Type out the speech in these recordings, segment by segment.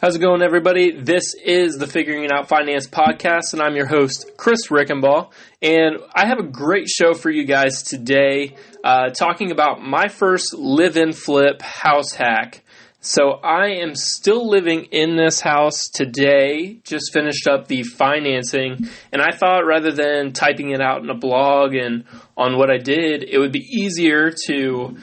How's it going, everybody? This is the Figuring It Out Finance podcast, and I'm your host, Chris Rickenbaugh. And I have a great show for you guys today, talking about my first live-in flip house hack. So I am still living in this house today, just finished up the financing, and I thought rather than typing it out in a blog and on what I did, it would be easier to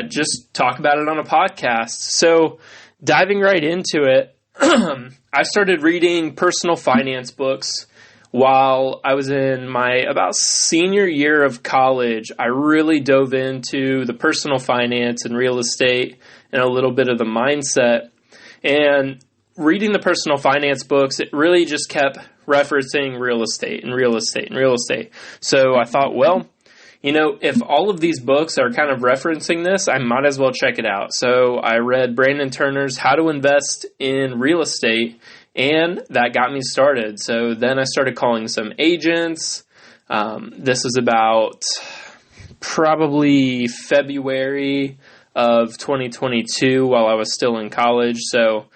just talk about it on a podcast. So diving right into it, I started reading personal finance books while I was in my about senior year of college. I really dove into the personal finance and real estate and a little bit of the mindset. And reading the personal finance books, it really just kept referencing real estate and real estate and real estate. So I thought, well, you know, if all of these books are kind of referencing this, I might as well check it out. So I read Brandon Turner's How to Invest in Real Estate, and that got me started. So then I started calling some agents. This is about probably February of 2022 while I was still in college. So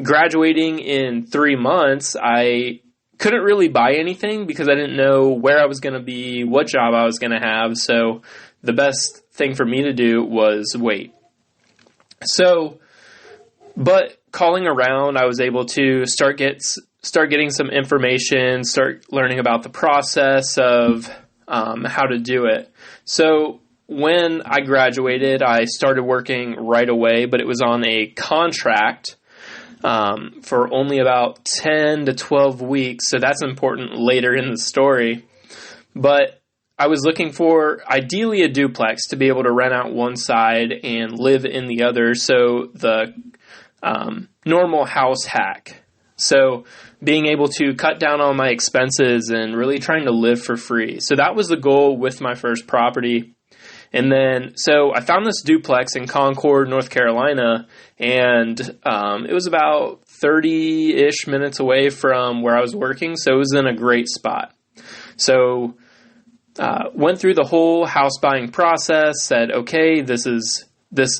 graduating in 3 months, I couldn't really buy anything because I didn't know where I was going to be, what job I was going to have. So the best thing for me to do was wait. So, but calling around, I was able to start getting some information, start learning about the process of how to do it. So when I graduated, I started working right away, but it was on a contract for only about 10 to 12 weeks. So that's important later in the story. But I was looking for ideally a duplex to be able to rent out one side and live in the other. So the normal house hack. So being able to cut down on my expenses and really trying to live for free. So that was the goal with my first property. And then, so I found this duplex in Concord, North Carolina, and it was about 30-ish minutes away from where I was working, so it was in a great spot. So went through the whole house buying process, said, okay,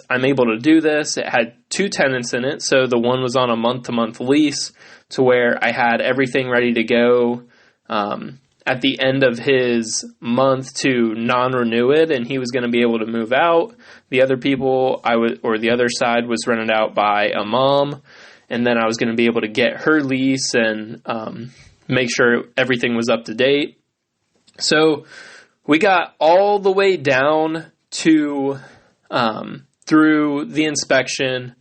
I'm able to do this. It had 2 tenants in it, so the one was on a month-to-month lease to where I had everything ready to go at the end of his month to non-renew it, and he was going to be able to move out. The other people, the other side was rented out by a mom, and then I was going to be able to get her lease and make sure everything was up to date. So we got all the way down to through the inspection,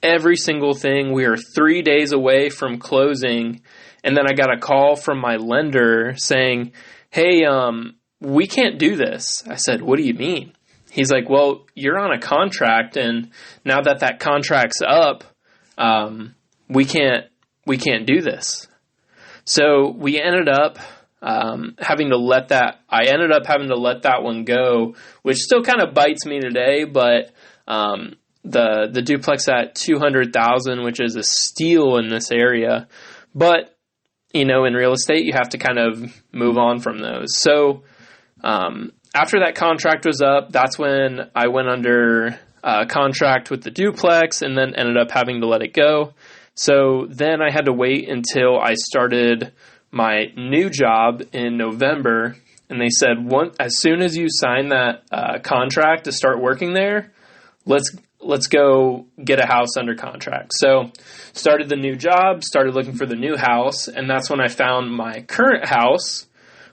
every single thing. We are 3 days away from closing. And then I got a call from my lender saying, hey, we can't do this. I said, what do you mean? He's like, well, you're on a contract, and now that contract's up, we can't do this. So we ended up having to let that one go, which still kind of bites me today, but the duplex at $200,000, which is a steal in this area. But you know, in real estate, you have to kind of move on from those. So after that contract was up, that's when I went under contract with the duplex and then ended up having to let it go. So then I had to wait until I started my new job in November. And they said, as soon as you sign that contract to start working there, let's go get a house under contract. So started the new job, started looking for the new house, and that's when I found my current house,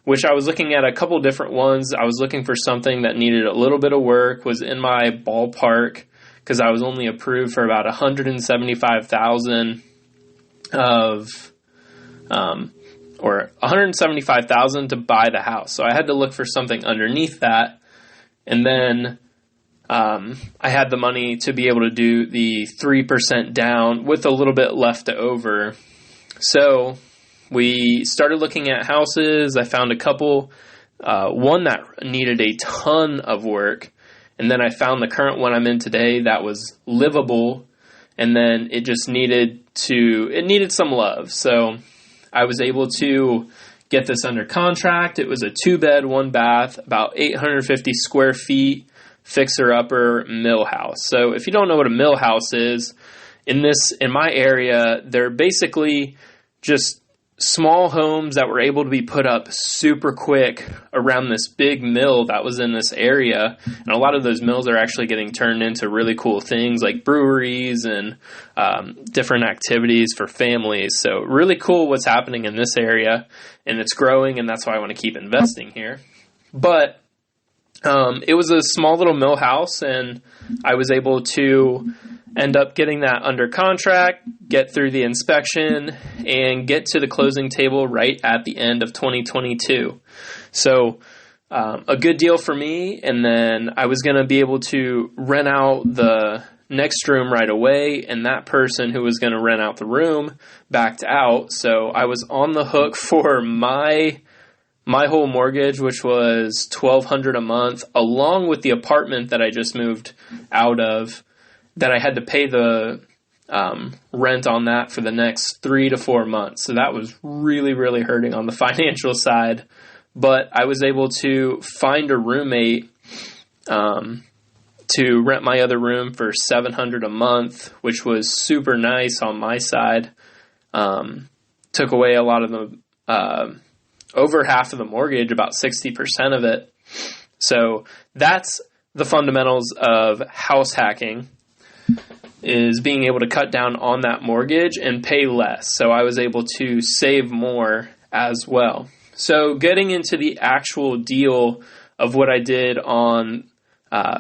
which I was looking at a couple different ones. I was looking for something that needed a little bit of work, was in my ballpark, because I was only approved for about $175,000 or $175,000 to buy the house. So I had to look for something underneath that, and then I had the money to be able to do the 3% down with a little bit left over. So we started looking at houses. I found a couple, one that needed a ton of work. And then I found the current one I'm in today that was livable. And then it just needed some love. So I was able to get this under contract. It was a 2-bed, 1-bath, about 850 square feet. fixer-upper mill house. So if you don't know what a mill house is, in my area, they're basically just small homes that were able to be put up super quick around this big mill that was in this area. And a lot of those mills are actually getting turned into really cool things like breweries and different activities for families. So really cool what's happening in this area, and it's growing, and that's why I want to keep investing here. But it was a small little mill house, and I was able to end up getting that under contract, get through the inspection, and get to the closing table right at the end of 2022. So a good deal for me, and then I was going to be able to rent out the next room right away, and that person who was going to rent out the room backed out. So I was on the hook for my whole mortgage, which was $1,200 a month, along with the apartment that I just moved out of, that I had to pay the rent on that for the next 3 to 4 months. So that was really, really hurting on the financial side. But I was able to find a roommate to rent my other room for $700 a month, which was super nice on my side. Took away a lot of the over half of the mortgage, about 60% of it. So that's the fundamentals of house hacking, is being able to cut down on that mortgage and pay less. So I was able to save more as well. So getting into the actual deal of what I did on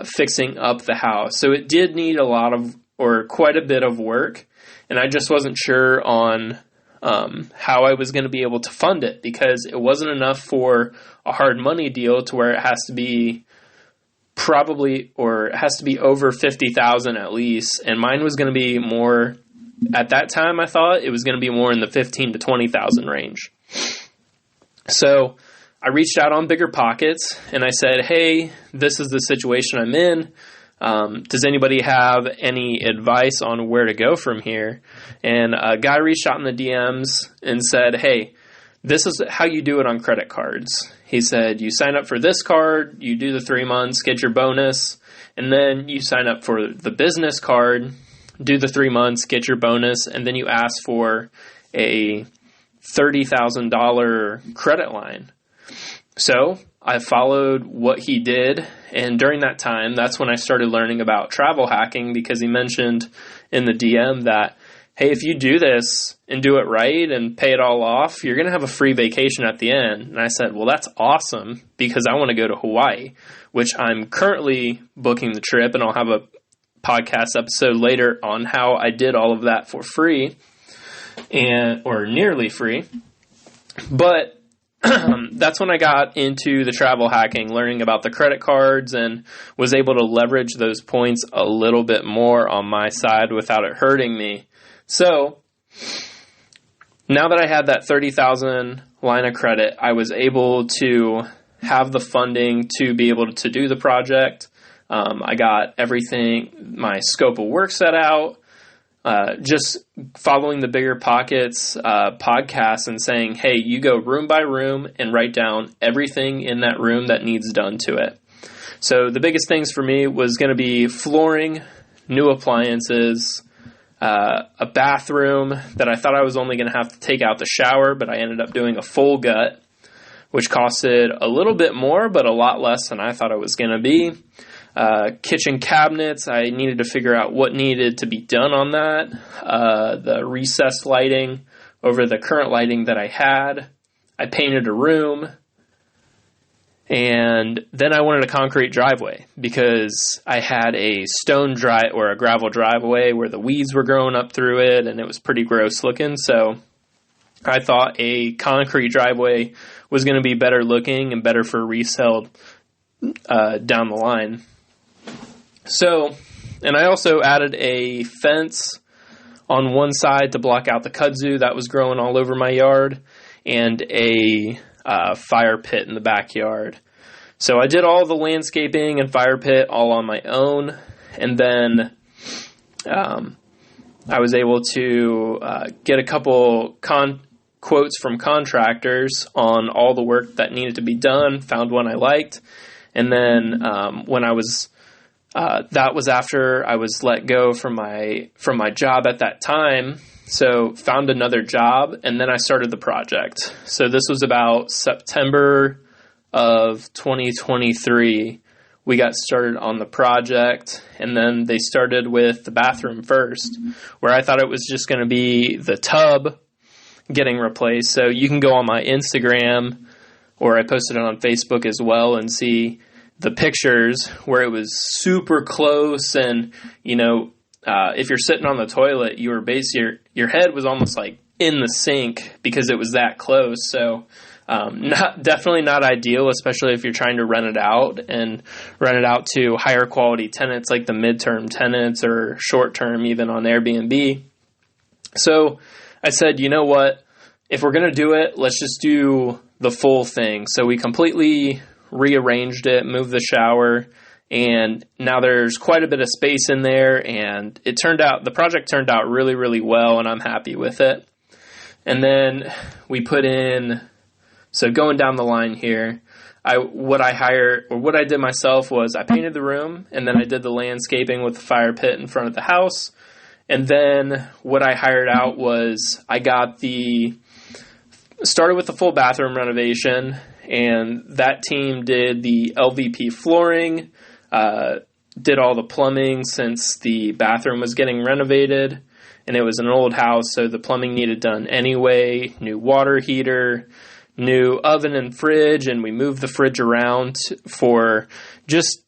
fixing up the house. So it did need quite a bit of work, and I just wasn't sure on how I was going to be able to fund it, because it wasn't enough for a hard money deal to where it has to be over $50,000 at least. And mine was going to be more, at that time I thought it was going to be more in the $15,000 to $20,000 range. So I reached out on Bigger Pockets and I said, hey, this is the situation I'm in. Does anybody have any advice on where to go from here? And a guy reached out in the DMs and said, hey, this is how you do it on credit cards. He said, you sign up for this card, you do the 3 months, get your bonus, and then you sign up for the business card, do the 3 months, get your bonus, and then you ask for a $30,000 credit line. So I followed what he did, and during that time, that's when I started learning about travel hacking, because he mentioned in the DM that, hey, if you do this and do it right and pay it all off, you're going to have a free vacation at the end. And I said, well, that's awesome, because I want to go to Hawaii, which I'm currently booking the trip, and I'll have a podcast episode later on how I did all of that for free, or nearly free. But that's when I got into the travel hacking, learning about the credit cards, and was able to leverage those points a little bit more on my side without it hurting me. So now that I had that $30,000 line of credit, I was able to have the funding to be able to do the project. I got everything, my scope of work set out, just following the Bigger Pockets podcast and saying, hey, you go room by room and write down everything in that room that needs done to it. So the biggest things for me was going to be flooring, new appliances, a bathroom that I thought I was only going to have to take out the shower, but I ended up doing a full gut, which costed a little bit more, but a lot less than I thought it was going to be. Kitchen cabinets, I needed to figure out what needed to be done on that. The recessed lighting over the current lighting that I had. I painted a room. And then I wanted a concrete driveway, because I had a a gravel driveway where the weeds were growing up through it, and it was pretty gross looking. So I thought a concrete driveway was going to be better looking and better for resale down the line. So, and I also added a fence on one side to block out the kudzu that was growing all over my yard, and a fire pit in the backyard. So I did all the landscaping and fire pit all on my own, and then I was able to get a couple quotes from contractors on all the work that needed to be done, found one I liked, and then when I was That was after I was let go from my job at that time. So found another job, and then I started the project. So this was about September of 2023. We got started on the project, and then they started with the bathroom first, where I thought it was just going to be the tub getting replaced. So you can go on my Instagram, or I posted it on Facebook as well, and see the pictures where it was super close. And, if you're sitting on the toilet, you were your head was almost like in the sink because it was that close. So definitely not ideal, especially if you're trying to rent it out to higher quality tenants like the midterm tenants or short term even on Airbnb. So I said, you know what? If we're going to do it, let's just do the full thing. So we completely rearranged it, moved the shower, and now there's quite a bit of space in there, and the project turned out really, really well, and I'm happy with it. And then we put in, so going down the line here, what I did myself was I painted the room, and then I did the landscaping with the fire pit in front of the house. And then what I hired out was started with the full bathroom renovation, and that team did the LVP flooring, did all the plumbing since the bathroom was getting renovated, and it was an old house, so the plumbing needed done anyway, new water heater, new oven and fridge, and we moved the fridge around for just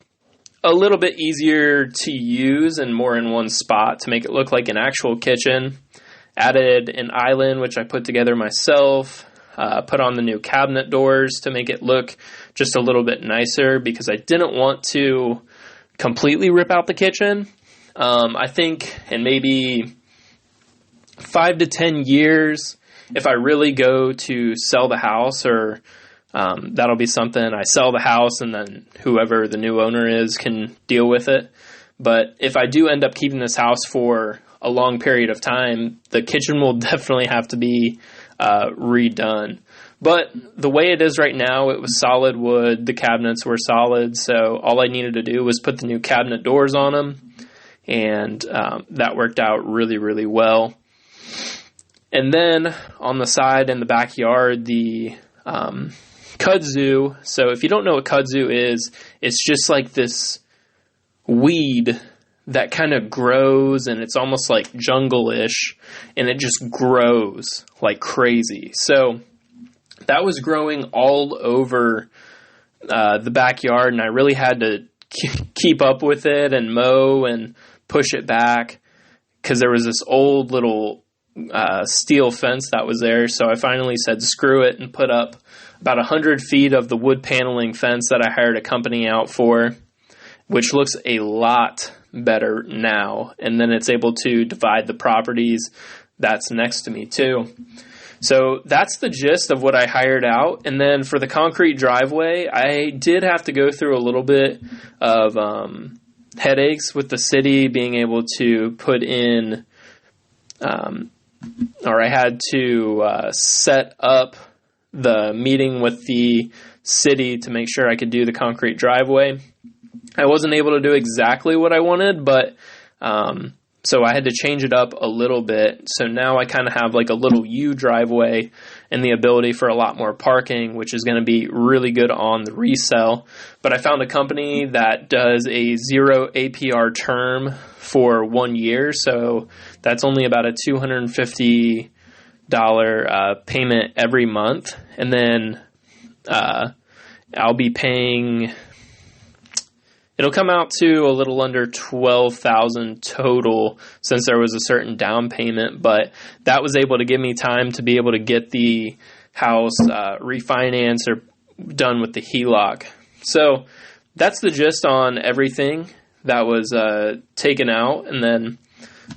a little bit easier to use and more in one spot to make it look like an actual kitchen. Added an island, which I put together myself, put on the new cabinet doors to make it look just a little bit nicer because I didn't want to completely rip out the kitchen. I think in maybe 5 to 10 years, if I really go to sell the house, or that'll be something, I sell the house and then whoever the new owner is can deal with it. But if I do end up keeping this house for a long period of time, the kitchen will definitely have to be redone. But the way it is right now, it was solid wood. The cabinets were solid, so all I needed to do was put the new cabinet doors on them, and that worked out really, really well. And then on the side in the backyard, the kudzu. So if you don't know what kudzu is, it's just like this weed that kind of grows, and it's almost like jungle-ish, and it just grows like crazy. So that was growing all over the backyard, and I really had to keep up with it and mow and push it back because there was this old little steel fence that was there. So I finally said screw it and put up about 100 feet of the wood paneling fence that I hired a company out for, which looks a lot better now. And then it's able to divide the properties that's next to me too. So that's the gist of what I hired out. And then for the concrete driveway, I did have to go through a little bit of headaches with the city being able to put in, or I had to set up the meeting with the city to make sure I could do the concrete driveway. I wasn't able to do exactly what I wanted, but so I had to change it up a little bit. So now I kind of have like a little U driveway and the ability for a lot more parking, which is going to be really good on the resale. But I found a company that does a 0 APR term for 1 year. So that's only about a $250 payment every month. And then I'll be paying... It'll come out to a little under $12,000 total since there was a certain down payment, but that was able to give me time to be able to get the house refinanced or done with the HELOC. So that's the gist on everything that was taken out. And then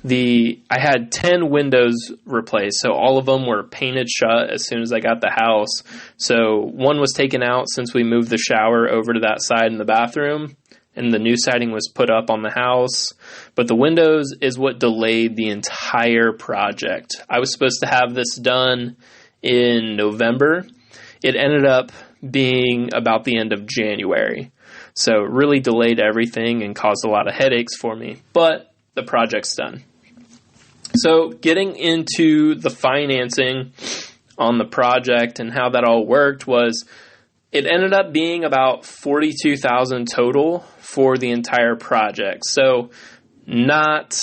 I had 10 windows replaced, so all of them were painted shut as soon as I got the house. So one was taken out since we moved the shower over to that side in the bathroom, and the new siding was put up on the house. But the windows is what delayed the entire project. I was supposed to have this done in November. It ended up being about the end of January. So it really delayed everything and caused a lot of headaches for me. But the project's done. So getting into the financing on the project and how that all worked was, it ended up being about $42,000 total for the entire project. So not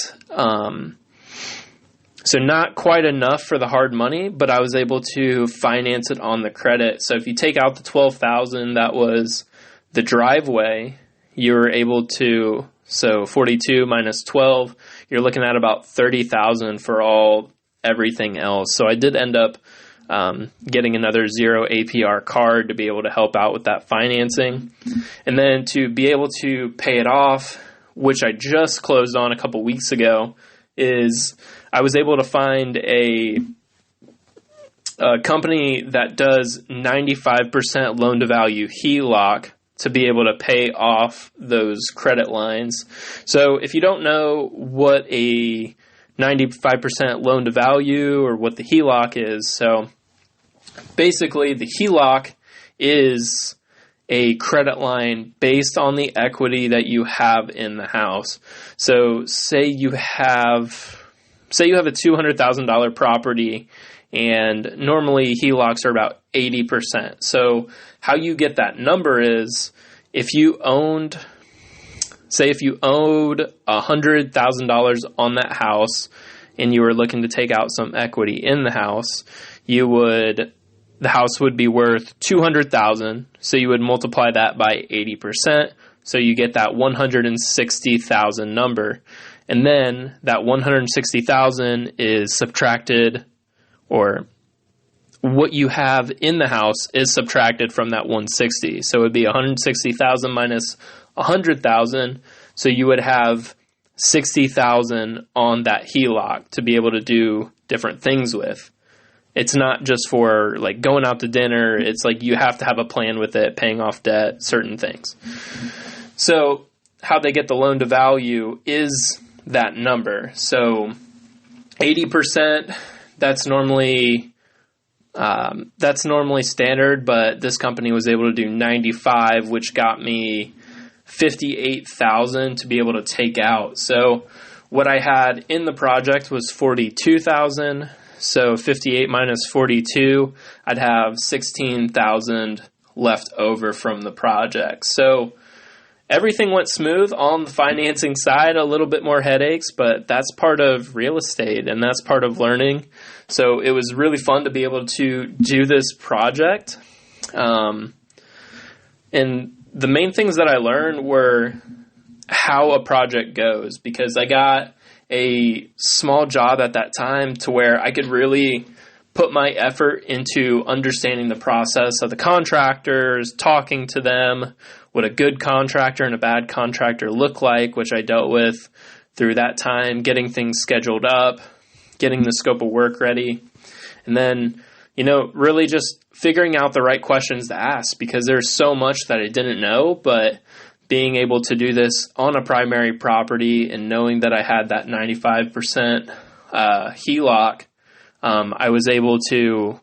quite enough for the hard money, but I was able to finance it on the credit. So if you take out the $12,000 that was the driveway, you were able to, so 42 minus 12, you're looking at about $30,000 for everything else. So I did end up getting another 0 APR card to be able to help out with that financing. And then to be able to pay it off, which I just closed on a couple weeks ago, is I was able to find a company that does 95% loan to value HELOC to be able to pay off those credit lines. So if you don't know what a 95% loan to value or what the HELOC is, so basically the HELOC is a credit line based on the equity that you have in the house. So say you have a $200,000 property, and normally HELOCs are about 80%. So how you get that number is if you owed $100,000 on that house and you were looking to take out some equity in the house, the house would be worth $200,000. So you would multiply that by 80%. So you get that $160,000 number. And then that $160,000 is subtracted, or what you have in the house is subtracted from that $160,000. So it would be $160,000 minus $100,000. So you would have $60,000 on that HELOC to be able to do different things with. It's not just for like going out to dinner. It's like you have to have a plan with it, paying off debt, certain things. So how they get the loan to value is that number. So 80%, that's normally standard, but this company was able to do 95, which got me $58,000 to be able to take out. So what I had in the project was $42,000. So 58 minus 42, I'd have $16,000 left over from the project. So everything went smooth on the financing side, a little bit more headaches, but that's part of real estate and that's part of learning. So it was really fun to be able to do this project. And the main things that I learned were how a project goes, because I got a small job at that time to where I could really put my effort into understanding the process of the contractors, talking to them, what a good contractor and a bad contractor look like, which I dealt with through that time, getting things scheduled up, getting the scope of work ready, and then, really just figuring out the right questions to ask, because there's so much that I didn't know, but being able to do this on a primary property and knowing that I had that 95% HELOC, I was able to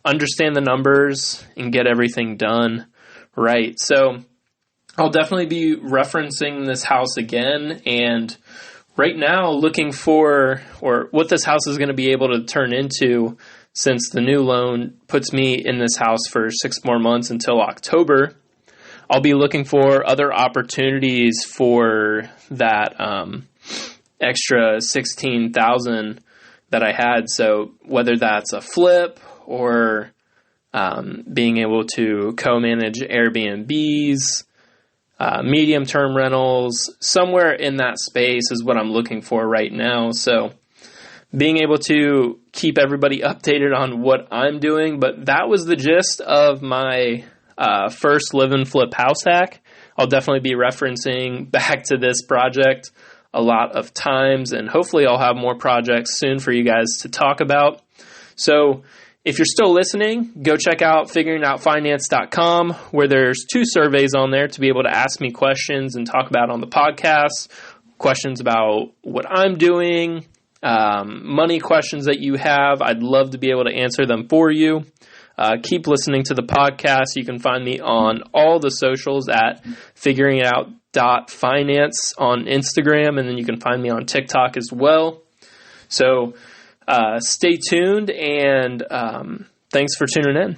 understand the numbers and get everything done right. So I'll definitely be referencing this house again, and right now looking for what this house is going to be able to turn into, since the new loan puts me in this house for 6 more months until October. I'll be looking for other opportunities for that extra $16,000 that I had. So whether that's a flip or being able to co-manage Airbnbs, medium-term rentals, somewhere in that space is what I'm looking for right now. So being able to keep everybody updated on what I'm doing, but that was the gist of my first live and flip house hack. I'll definitely be referencing back to this project a lot of times, and hopefully I'll have more projects soon for you guys to talk about. So if you're still listening, go check out figuringoutfinance.com, where there's 2 surveys on there to be able to ask me questions and talk about on the podcast, questions about what I'm doing, money questions that you have. I'd love to be able to answer them for you. Keep listening to the podcast. You can find me on all the socials at figuringitout.finance on Instagram, and then you can find me on TikTok as well. So stay tuned, and thanks for tuning in.